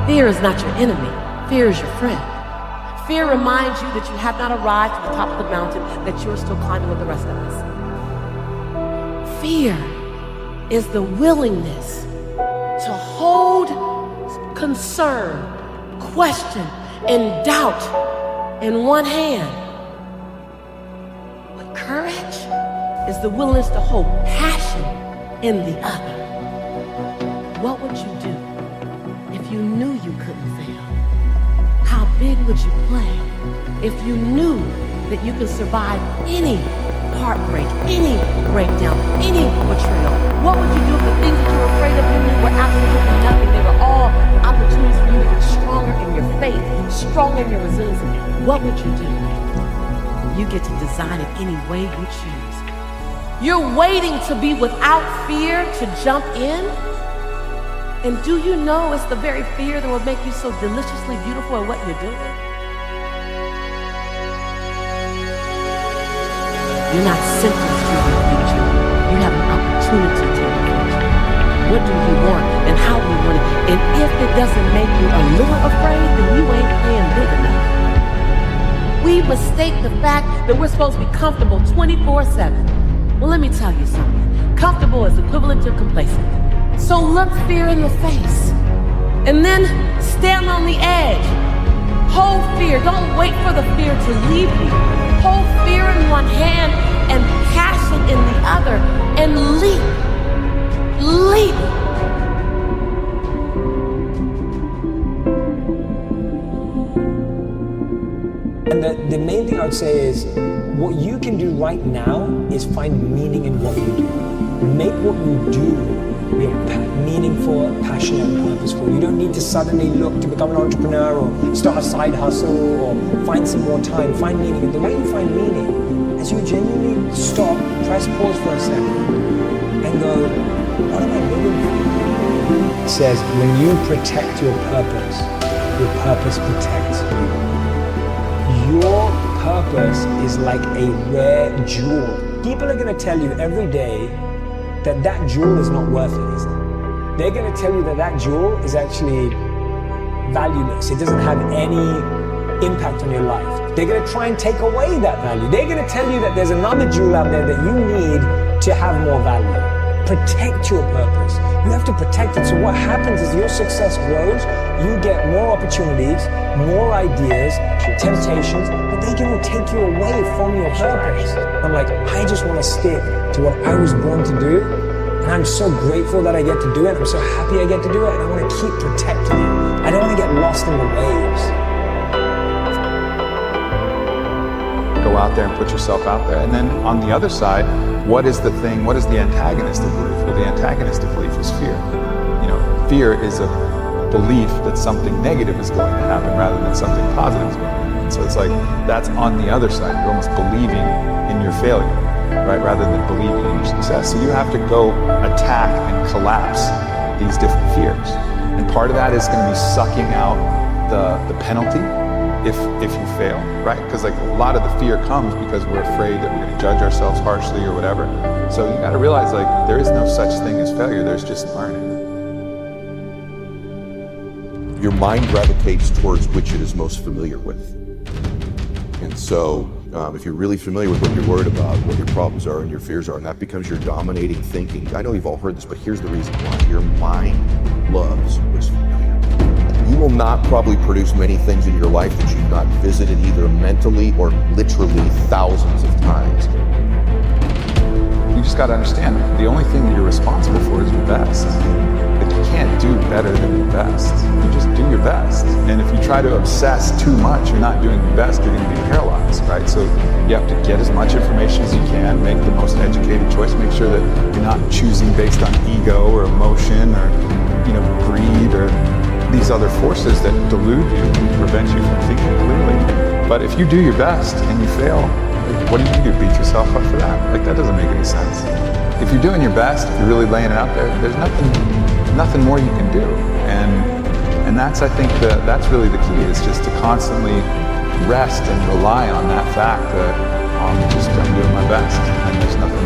Fear is not your enemy. Fear is your friend. Fear reminds you that you have not arrived to the top of the mountain, that you are still climbing with the rest of us. Fear is the willingness to hold concern, question, and doubt in one hand. But courage is the willingness to hold passion in the other. What would you do if you knew you couldn't fail? How big would you play if you knew that you could survive any heartbreak, any breakdown, any betrayal? What would you do if the things that you were afraid of you knew were absolutely nothing? They were all opportunities for you to get stronger in your faith, stronger in your resilience. What would you do? You get to design it any way you choose. You're waiting to be without fear to jump in? And do you know it's the very fear that will make you so deliciously beautiful at what you're doing? You're not sentenced to your future. You have an opportunity to your future. What do you want and how do you want it? And if it doesn't make you a little afraid, then you ain't playing big enough. We mistake the fact that we're supposed to be comfortable 24/7. Well, let me tell you something. Comfortable is equivalent to complacent. So look fear in the face and then stand on the edge. Hold fear. Don't wait for the fear to leave you. Hold fear in one hand and passion in the other and leap. Leap. And the main thing I would say is what you can do right now is find meaning in what you do. Make what you do meaningful, passionate, and purposeful. You don't need to suddenly look to become an entrepreneur or start a side hustle or find some more time. Find meaning. And the way you find meaning is you genuinely stop, press pause for a second, and go, what am I living for? It says, when you protect your purpose protects you. Your purpose is like a rare jewel. People are going to tell you every day that jewel is not worth it, is it? They're going to tell you that jewel is actually valueless. It doesn't have any impact on your life. They're going to try and take away that value. They're going to tell you that there's another jewel out there that you need to have more value. Protect your purpose. You have to protect it. So what happens is your success grows, you get more opportunities, more ideas, temptations, but they're going to take you away from your purpose. I'm like, I just want to stick to what I was born to do, and I'm so grateful that I get to do it. I'm so happy I get to do it, and I want to keep protecting it. I don't want to get lost in the waves. Go out there and put yourself out there. And then on the other side, what is the antagonistic belief? Well, the antagonistic belief is fear. You know, fear is a belief that something negative is going to happen rather than something positive is going to happen. So it's like, that's on the other side. You're almost believing in your failure, right? Rather than believing in your success. So you have to go attack and collapse these different fears. And part of that is going to be sucking out the penalty if you fail, right? Because like a lot of the fear comes because we're afraid that we're going to judge ourselves harshly or whatever. So you got to realize like there is no such thing as failure. There's just learning. Your mind gravitates towards which it is most familiar with. And so if you're really familiar with what you're worried about, what your problems are and your fears are, and that becomes your dominating thinking. I know you've all heard this, but here's the reason why. Your mind loves what's familiar. You will not probably produce many things in your life that you've not visited either mentally or literally thousands of times. You just got to understand, the only thing that you're responsible for is your best. Like you can't do better than your best. You just do your best. And if you try to obsess too much, you're not doing your best, you're going to be paralyzed, right? So you have to get as much information as you can, make the most educated choice, make sure that you're not choosing based on ego or emotion or, greed or these other forces that delude you and prevent you from thinking clearly. But if you do your best and you fail, what do? Beat yourself up for that? Like that doesn't make any sense. If you're doing your best, if you're really laying it out there, there's nothing more you can do. And that's, I think, that's really the key, is just to constantly rest and rely on that fact that I'm doing my best and there's nothing